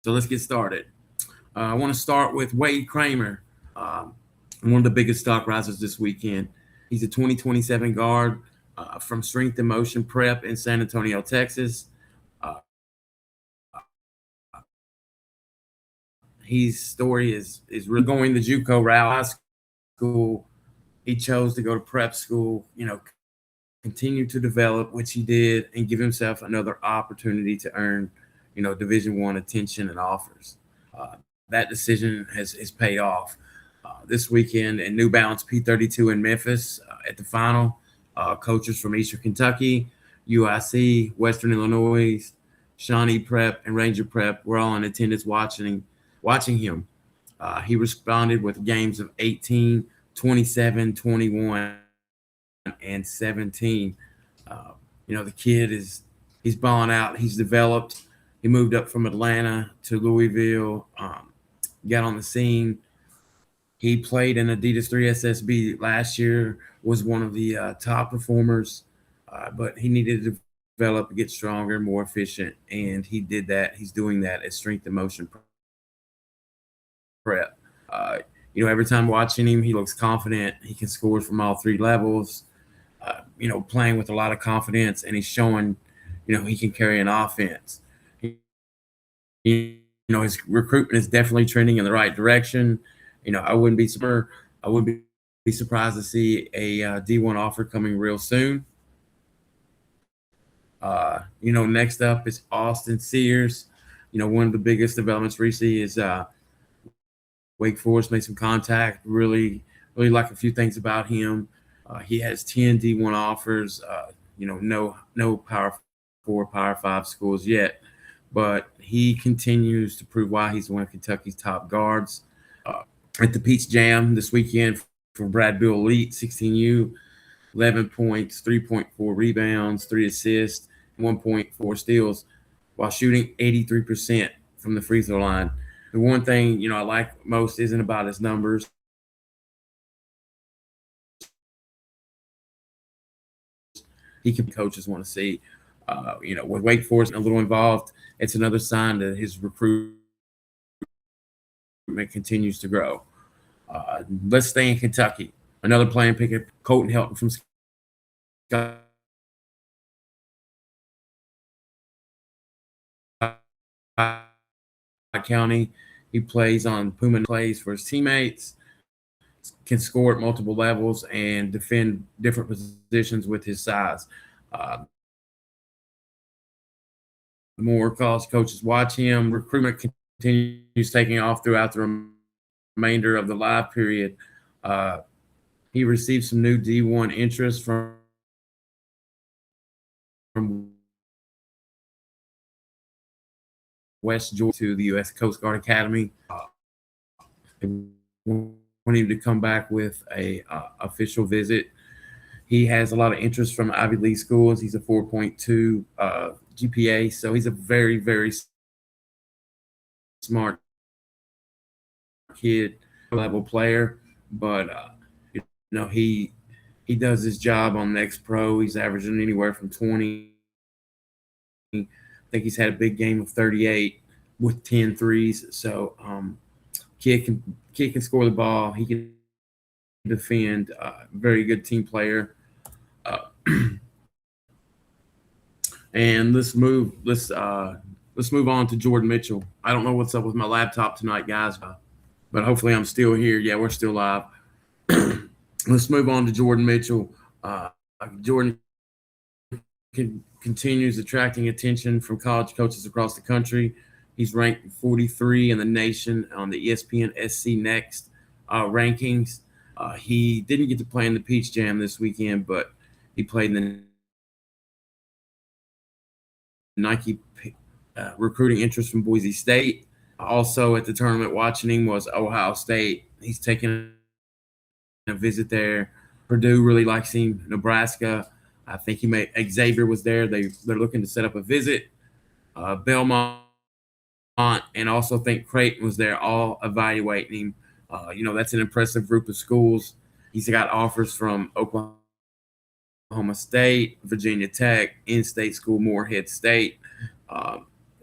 So let's get started. I want to start with Wade Kramer, one of the biggest stock risers this weekend. He's a 2027 guard from Strength and Motion Prep in San Antonio, Texas. Uh, his story is really going the JUCO route. High school, he chose to go to prep school. Continue to develop, which he did, and give himself another opportunity to earn, Division One attention and offers. That decision has paid off. This weekend in New Balance P32 in Memphis at the final, coaches from Eastern Kentucky, UIC, Western Illinois, Shawnee Prep, and Ranger Prep were all in attendance watching him. He responded with games of 18, 27, 21, and 17. The kid he's balling out. He's developed. He moved up from Atlanta to Louisville. Got on the scene. He played in Adidas 3 SSB last year. Was one of the top performers, but he needed to develop, get stronger, more efficient, and he did that. He's doing that at Strength and Motion Prep. Every time watching him, he looks confident. He can score from all three levels. Playing with a lot of confidence, and he's showing, he can carry an offense. His recruitment is definitely trending in the right direction. I wouldn't be surprised to see a D1 offer coming real soon. Next up is Austin Sears. One of the biggest developments recently is Wake Forest made some contact. Really, really like a few things about him. He has 10 D1 offers. No Power 4, Power 5 schools yet, but he continues to prove why he's one of Kentucky's top guards. At the Peach Jam this weekend for Brad Bill Elite, 16U, 11 points, 3.4 rebounds, 3 assists, 1.4 steals, while shooting 83% from the free throw line. The one thing, I like most isn't about his numbers. He can coaches want to see. With Wake Forest a little involved, it's another sign that his recruitment continues to grow. Let's stay in Kentucky. Another playing pick, Colton Helton from Scott County. He plays on Puma, plays for his teammates, can score at multiple levels, and defend different positions with his size. The more college coaches watch him, recruitment continues taking off throughout the remainder of the live period. He received some new D1 interest from West Georgia to the U.S. Coast Guard Academy. They want him to come back with a official visit. He has a lot of interest from Ivy League schools. He's a 4.2 GPA, so he's a very, very smart kid, level player. But he does his job on Next Pro. He's averaging anywhere from 20. I think he's had a big game of 38 with 10 threes. So kid can score the ball. He can defend. Very good team player. And let's move on to Jordan Mitchell. I don't know what's up with my laptop tonight, guys, but hopefully I'm still here. Yeah, we're still live. Let's move on to Jordan Mitchell. Jordan continues attracting attention from college coaches across the country. He's ranked 43 in the nation on the ESPN SC Next rankings. He didn't get to play in the Peach Jam this weekend, but he played in the Nike recruiting interest from Boise State. Also at the tournament watching him was Ohio State. He's taking a visit there. Purdue really likes him. Nebraska, I think Xavier was there. They're looking to set up a visit. Belmont, and also think Creighton was there, all evaluating him. That's an impressive group of schools. He's got offers from Oklahoma State, Virginia Tech, In-State School, Morehead State.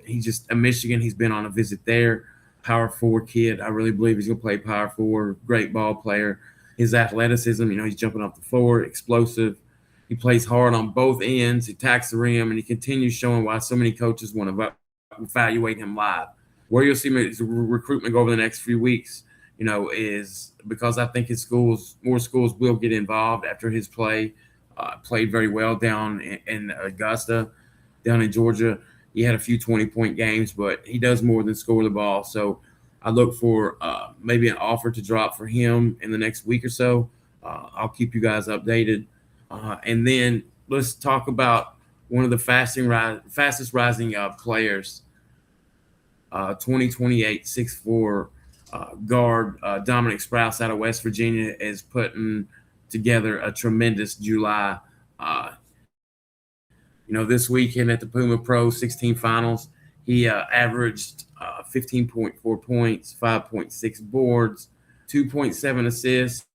He's just a Michigan. He's been on a visit there. Power forward kid. I really believe he's going to play power forward. Great ball player. His athleticism, he's jumping off the floor, explosive. He plays hard on both ends. He attacks the rim, and he continues showing why so many coaches want to evaluate him live. Where you'll see his recruitment go over the next few weeks, is because I think more schools will get involved after his play. Played very well down in Augusta, down in Georgia. He had a few 20-point games, but he does more than score the ball. So I look for maybe an offer to drop for him in the next week or so. I'll keep you guys updated. And then let's talk about one of the fastest rising players, 2028 6'4" guard Dominic Sprouse out of West Virginia is putting together a tremendous July. This weekend at the Puma Pro 16 finals, he averaged 15.4 points, 5.6 boards, 2.7 assists.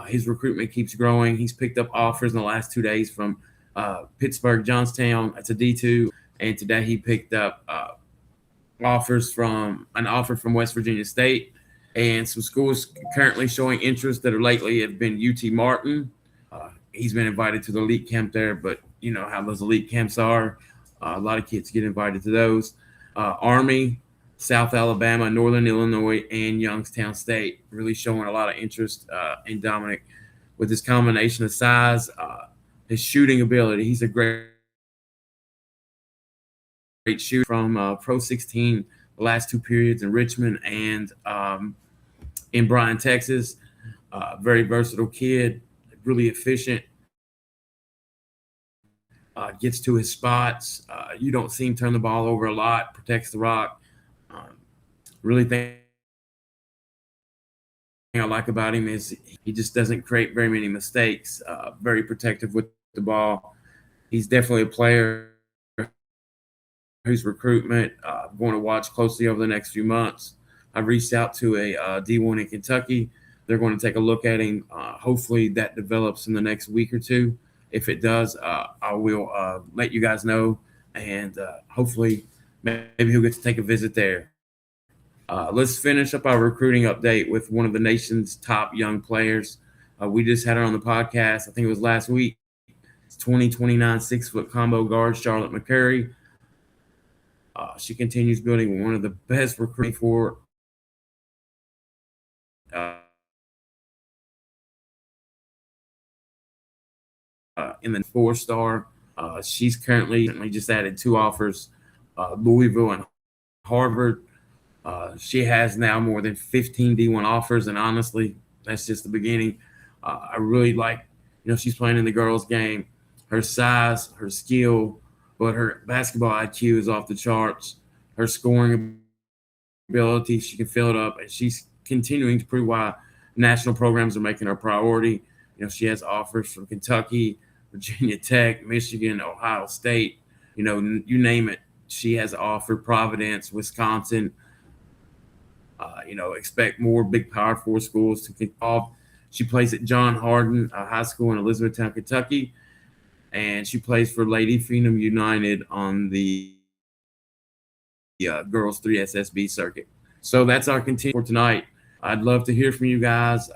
His recruitment keeps growing. He's picked up offers in the last 2 days from Pittsburgh, Johnstown. That's a D2. And today he picked up an offer from West Virginia State. And some schools currently showing interest that are lately have been UT Martin. He's been invited to the elite camp there, but you know how those elite camps are. A lot of kids get invited to those. Army, South Alabama, Northern Illinois, and Youngstown State really showing a lot of interest in Dominic with his combination of size, his shooting ability. He's a great shooter from Pro 16 the last 2 periods in Richmond and in Bryan, Texas. Very versatile kid, really efficient. Gets to his spots. You don't see him turn the ball over a lot, protects the rock. Really think I like about him is he just doesn't create very many mistakes. Very protective with the ball. He's definitely a player whose recruitment I'm going to watch closely over the next few months. I've reached out to a D1 in Kentucky. They're going to take a look at him. Hopefully that develops in the next week or two. If it does, I will let you guys know, and hopefully maybe he'll get to take a visit there. Let's finish up our recruiting update with one of the nation's top young players. We just had her on the podcast. I think it was last week. It's 2029 6-foot combo guard Charlotte McCurry. She continues building one of the best recruiting for in the 4-star. She's currently just added 2 offers, Louisville and Harvard. She has now more than 15 D1 offers, and honestly, that's just the beginning. I really like, she's playing in the girls' game. Her size, her skill, but her basketball IQ is off the charts. Her scoring ability, she can fill it up, and she's continuing to prove why national programs are making her a priority. She has offers from Kentucky, Virginia Tech, Michigan, Ohio State. You name it. She has offered Providence, Wisconsin. Expect more big Power 4 schools to kick off. She plays at John Hardin High School in Elizabethtown, Kentucky, and she plays for Lady Phenom United on the girls 3 SSB circuit. So that's our continue for tonight. I'd love to hear from you guys.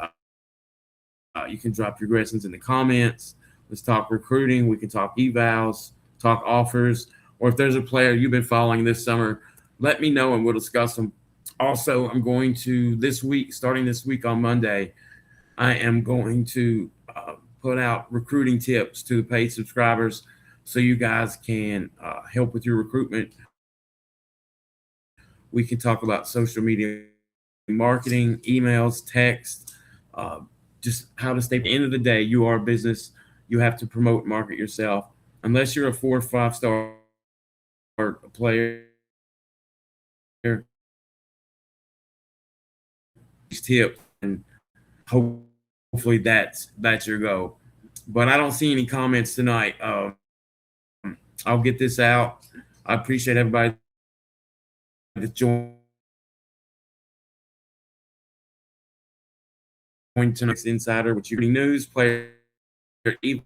You can drop your questions in the comments. Let's talk recruiting. We can talk evals, talk offers, or if there's a player you've been following this summer, let me know and we'll discuss them. Also, I'm going to starting this week on Monday, I am going to put out recruiting tips to the paid subscribers so you guys can help with your recruitment. We can talk about social media marketing, emails, text, just how to stay. At the end of the day, you are a business. You have to promote and market yourself. Unless you're a 4 or 5-star player, tip, and hopefully that's your goal. But I don't see any comments tonight. I'll get this out. I appreciate everybody that joined tonight's Insider, which you news, player evals,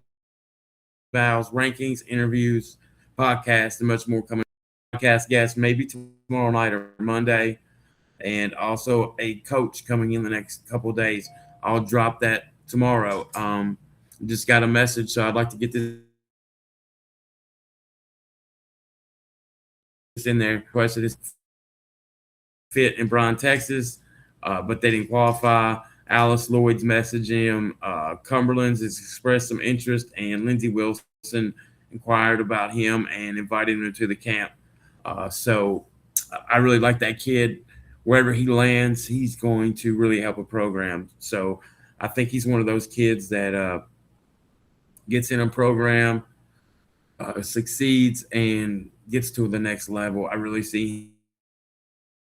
rankings, interviews, podcasts, and much more coming. podcast guest maybe tomorrow night or Monday, and also a coach coming in the next couple of days. I'll drop that tomorrow. Just got a message, so I'd like to get this in there. Requested this fit in Bryan, Texas, but they didn't qualify. Alice Lloyd's messaged him. Cumberland's has expressed some interest, and Lindsey Wilson inquired about him and invited him to the camp. So I really like that kid. Wherever he lands, he's going to really help a program. So I think he's one of those kids that gets in a program, succeeds, and gets to the next level. I really see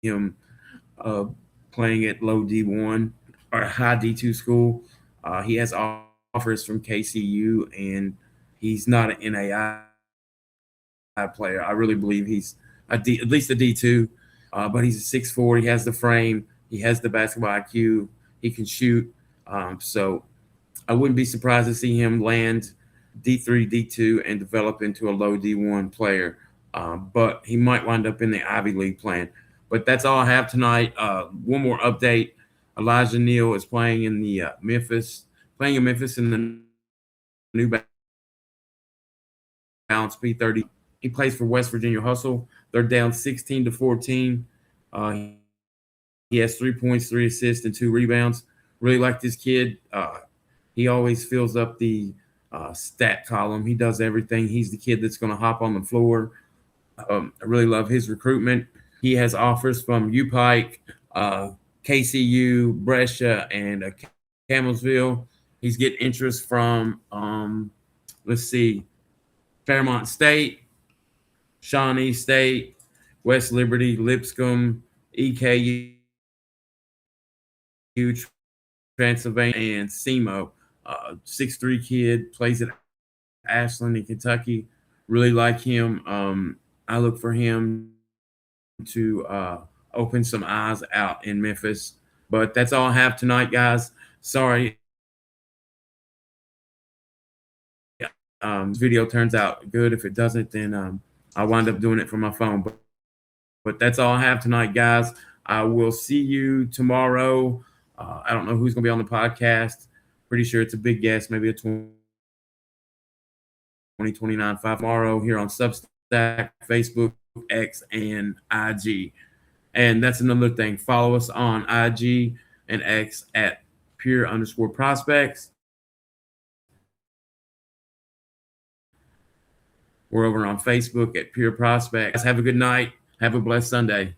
him playing at low D1 or high D2 school. He has offers from KCU, and he's not an NAI player. I really believe he's at least a D2, but he's a 6'4". He has the frame. He has the basketball IQ. He can shoot. So I wouldn't be surprised to see him land D3, D2, and develop into a low D1 player. But he might wind up in the Ivy League plan. But that's all I have tonight. One more update. Elijah Neal is playing in Memphis in the New Balance P30. He plays for West Virginia Hustle. They're down 16-14. He has 3 points, 3 assists, and 2 rebounds. Really like this kid. He always fills up the stat column. He does everything. He's the kid that's going to hop on the floor. I really love his recruitment. He has offers from UPike, KCU, Brescia, and Campbellsville. He's getting interest from, Fairmont State, Shawnee State, West Liberty, Lipscomb, EKU, Transylvania, and SEMO. 6'3" kid, plays at Ashland in Kentucky. Really like him. I look for him to open some eyes out in Memphis. But that's all I have tonight, guys. Sorry. This video turns out good. If it doesn't, then I'll wind up doing it from my phone. But that's all I have tonight, guys. I will see you tomorrow. I don't know who's going to be on the podcast. Pretty sure it's a big guest, maybe a 2029 5 tomorrow here on Substack, Facebook, X, and IG. And that's another thing. Follow us on IG and X at pure_prospects. We're over on Facebook at Pure Prospects. Have a good night. Have a blessed Sunday.